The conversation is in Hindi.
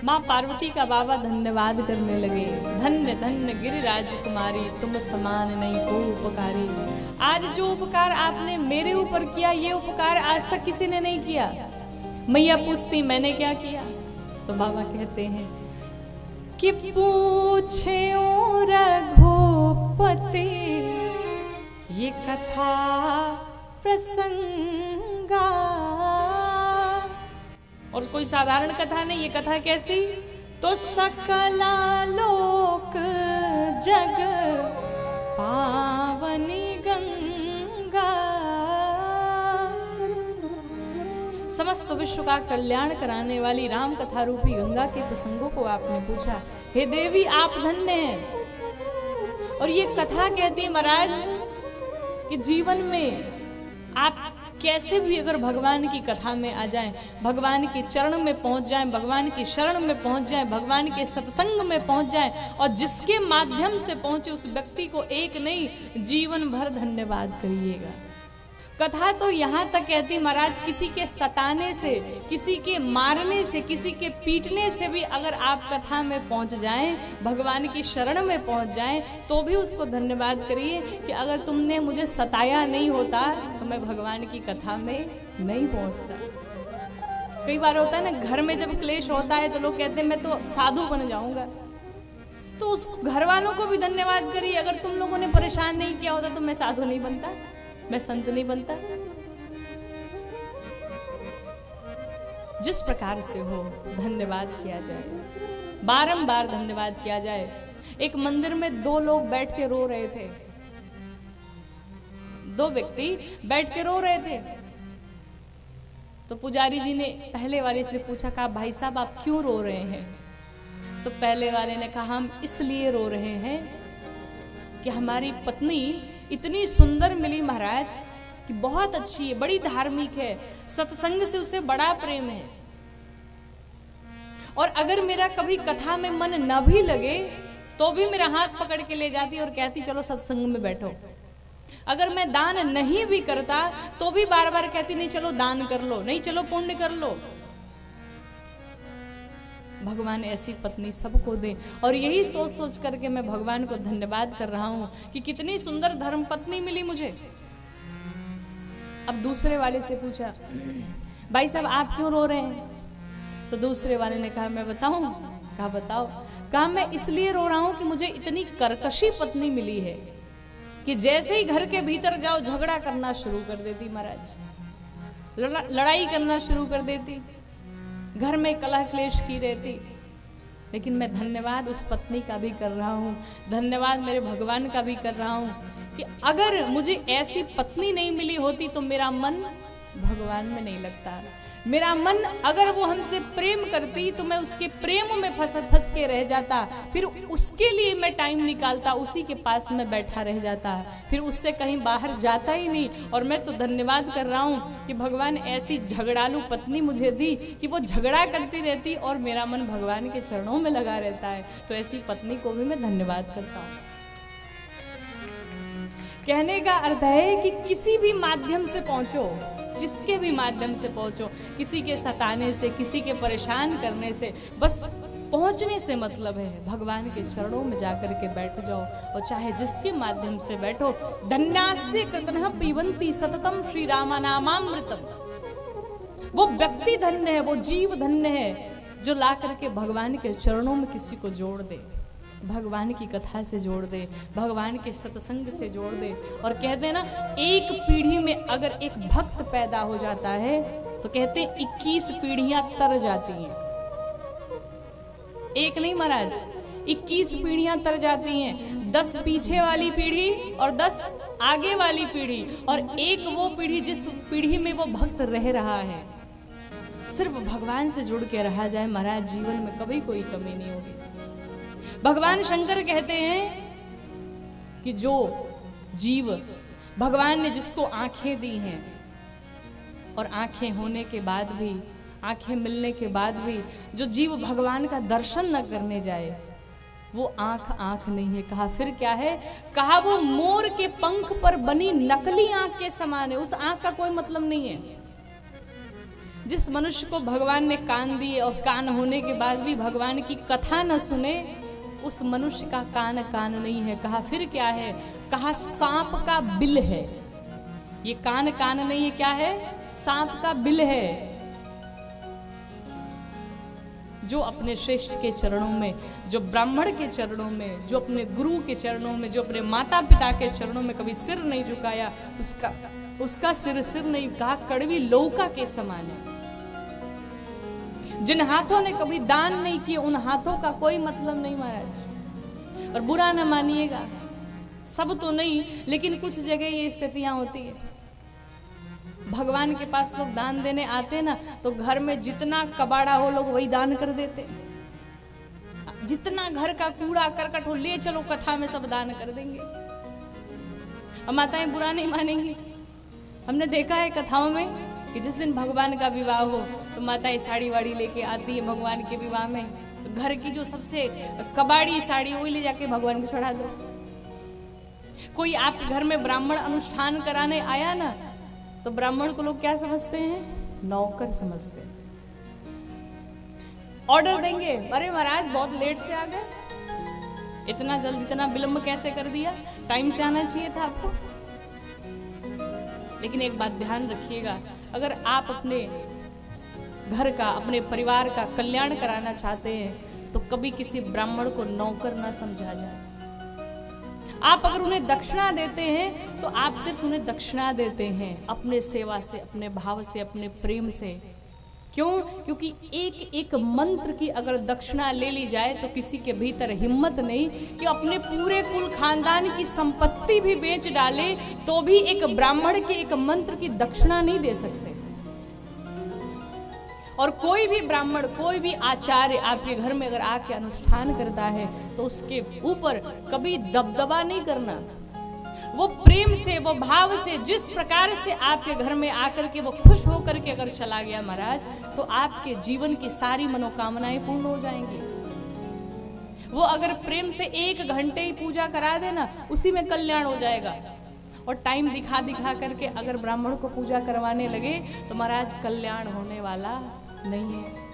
माँ पार्वती का बाबा धन्यवाद करने लगे। धन्य धन्य गिरिराज कुमारी, तुम समान नहीं को उपकारी। आज जो उपकार आपने मेरे ऊपर किया, ये उपकार आज तक किसी ने नहीं किया। मैया पूछती मैंने क्या किया, तो बाबा कहते हैं कि पूछे ओ रघुपति ये कथा प्रसंगा। और कोई साधारण कथा नहीं, ये कथा कैसी, तो सकला लोक जग पावनी गंगा। समस्त विश्व का कल्याण कराने वाली राम कथा रूपी गंगा के प्रसंगों को आपने पूछा। हे देवी आप धन्य हैं। और ये कथा कहती है महाराज कि जीवन में आप कैसे भी अगर भगवान की कथा में आ जाएं, भगवान के चरण में पहुंच जाएं, भगवान की शरण में पहुंच जाएं, भगवान के सत्संग में पहुंच जाएं, और जिसके माध्यम से पहुंचे उस व्यक्ति को एक नहीं जीवन भर धन्यवाद करिएगा। कथा तो यहाँ तक कहती महाराज, किसी के सताने से, किसी के मारने से, किसी के पीटने से भी अगर आप कथा में पहुँच जाएं, भगवान की शरण में पहुँच जाएं, तो भी उसको धन्यवाद करिए कि अगर तुमने मुझे सताया नहीं होता तो मैं भगवान की कथा में नहीं पहुँचता। कई बार होता है ना, घर में जब क्लेश होता है तो लोग कहते हैं मैं तो साधु बन जाऊंगा। तो उस घर वालों को भी धन्यवाद करिए, अगर तुम लोगों ने परेशान नहीं किया होता तो मैं साधु नहीं बनता, मैं संत नहीं बनता। जिस प्रकार से हो धन्यवाद किया जाए, बारंबार धन्यवाद किया जाए। एक मंदिर में दो लोग बैठ के रो रहे थे, दो व्यक्ति बैठ के रो रहे थे। तो पुजारी जी ने पहले वाले से पूछा, कहा भाई साहब आप क्यों रो रहे हैं? तो पहले वाले ने कहा हम इसलिए रो रहे हैं कि हमारी पत्नी इतनी सुंदर मिली महाराज कि बहुत अच्छी है, बड़ी धार्मिक है, सत्संग से उसे बड़ा प्रेम है। और अगर मेरा कभी कथा में मन न भी लगे तो भी मेरा हाथ पकड़ के ले जाती और कहती चलो सत्संग में बैठो। अगर मैं दान नहीं भी करता तो भी बार बार कहती नहीं चलो दान कर लो, नहीं चलो पुण्य कर लो। भगवान ऐसी पत्नी सबको दे। और यही सोच सोच करके मैं भगवान को धन्यवाद कर रहा हूं कि कितनी सुंदर धर्म पत्नी मिली मुझे। अब दूसरे वाले से पूछा, भाई साहब आप क्यों रो रहे हैं? तो दूसरे वाले ने कहा मैं बताऊं? कहा बताओ। कहा मैं इसलिए रो रहा हूं कि मुझे इतनी कर्कशी पत्नी मिली है कि जैसे ही घर के भीतर जाओ झगड़ा करना शुरू कर देती महाराज, लड़ाई करना शुरू कर देती, घर में कलह क्लेश की रहती। लेकिन मैं धन्यवाद उस पत्नी का भी कर रहा हूँ, धन्यवाद मेरे भगवान का भी कर रहा हूँ कि अगर मुझे ऐसी पत्नी नहीं मिली होती तो मेरा मन भगवान में नहीं लगता। मेरा मन अगर वो हमसे प्रेम करती तो मैं उसके प्रेम में फंस के रह जाता, फिर उसके लिए मैं टाइम निकालता, उसी के पास में बैठा रह जाता, फिर उससे कहीं बाहर जाता ही नहीं। और मैं तो धन्यवाद कर रहा हूँ कि भगवान ऐसी झगड़ालू पत्नी मुझे दी कि वो झगड़ा करती रहती और मेरा मन भगवान के चरणों में लगा रहता है। तो ऐसी पत्नी को भी मैं धन्यवाद करता हूँ। कहने का अर्थ है कि किसी भी माध्यम से पहुंचो, जिसके भी माध्यम से पहुंचो, किसी के सताने से, किसी के परेशान करने से, बस पहुंचने से मतलब है। भगवान के चरणों में जाकर के बैठ जाओ और चाहे जिसके माध्यम से बैठो। धन्यास्ते कृतनः पीबन्ति सततम श्री रामा नामामृतम। वो व्यक्ति धन्य है, वो जीव धन्य है जो ला करके भगवान के चरणों में किसी को जोड़ दे, भगवान की कथा से जोड़ दे, भगवान के सत्संग से जोड़ दे। और कहते हैं ना, एक पीढ़ी में अगर एक भक्त पैदा हो जाता है तो कहते हैं 21 पीढ़ियां तर जाती हैं। एक नहीं महाराज, 21 पीढ़ियां तर जाती हैं। 10 पीछे वाली पीढ़ी और 10 आगे वाली पीढ़ी, और एक वो पीढ़ी जिस पीढ़ी में वो भक्त रह रहा है। सिर्फ भगवान से जुड़ के रहा जाए महाराज, जीवन में कभी कोई कमी नहीं होगी। भगवान शंकर कहते हैं कि जो जीव भगवान ने जिसको आंखें दी हैं और आंखें होने के बाद भी, आंखें मिलने के बाद भी जो जीव भगवान का दर्शन न करने जाए वो आंख आंख नहीं है। कहा फिर क्या है? कहा वो मोर के पंख पर बनी नकली आंख के समान है। उस आंख का कोई मतलब नहीं है। जिस मनुष्य को भगवान ने कान दिए और कान होने के बाद भी भगवान की कथा न सुने, उस मनुष्य का कान कान नहीं है। कहा फिर क्या है? कहा सांप का बिल है। ये कान कान नहीं है, क्या है? सांप का बिल है। जो अपने श्रेष्ठ के चरणों में, जो ब्राह्मण के चरणों में, जो अपने गुरु के चरणों में, जो अपने माता पिता के चरणों में कभी सिर नहीं झुकाया, उसका सिर नहीं, कहा कड़वी लौका के समान है। जिन हाथों ने कभी दान नहीं किए, उन हाथों का कोई मतलब नहीं महाराज। और बुरा न मानिएगा, सब तो नहीं, लेकिन कुछ जगह ये स्थितियां होती है। भगवान के पास लोग दान देने आते ना, तो घर में जितना कबाड़ा हो लोग वही दान कर देते। जितना घर का कूड़ा करकट हो, ले चलो कथा में सब दान कर देंगे। और माताएं बुरा नहीं मानेंगी। हमने देखा है कथाओं में कि जिस दिन भगवान का विवाह हो तो माताएं साड़ी वाड़ी लेके आती है भगवान के विवाह में। तो घर की जो सबसे कबाड़ी साड़ी वही ले जाके भगवान को चढ़ा दो। कोई आपके घर में ब्राह्मण अनुष्ठान कराने आया ना, तो ब्राह्मण को लोग क्या समझते हैं? नौकर समझते हैं। ऑर्डर देंगे, अरे महाराज बहुत लेट से आ गए, इतना जल्द इतना विलंब कैसे कर दिया, टाइम से आना चाहिए था आपको। लेकिन एक बात ध्यान रखिएगा, अगर आप अपने घर का, अपने परिवार का कल्याण कराना चाहते हैं तो कभी किसी ब्राह्मण को नौकर ना समझा जाए। आप अगर उन्हें दक्षिणा देते हैं तो आप सिर्फ उन्हें दक्षिणा देते हैं अपने सेवा से, अपने भाव से, अपने प्रेम से। क्यों? क्योंकि एक एक मंत्र की अगर दक्षिणा ले ली जाए तो किसी के भीतर हिम्मत नहीं कि अपने पूरे कुल खानदान की संपत्ति भी बेच डाले तो भी एक ब्राह्मण के एक मंत्र की दक्षिणा नहीं दे सकते। और कोई भी ब्राह्मण, कोई भी आचार्य आपके घर में अगर आके अनुष्ठान करता है तो उसके ऊपर कभी दबदबा नहीं करना। वो प्रेम से, वो भाव से, जिस प्रकार से आपके घर में आकर के वो खुश होकर के अगर चला गया महाराज, तो आपके जीवन की सारी मनोकामनाएं पूर्ण हो जाएंगी। वो अगर प्रेम से 1 घंटे ही पूजा करा देना, उसी में कल्याण हो जाएगा। और टाइम दिखा दिखा करके अगर ब्राह्मण को पूजा करवाने लगे तो महाराज कल्याण होने वाला नहीं है।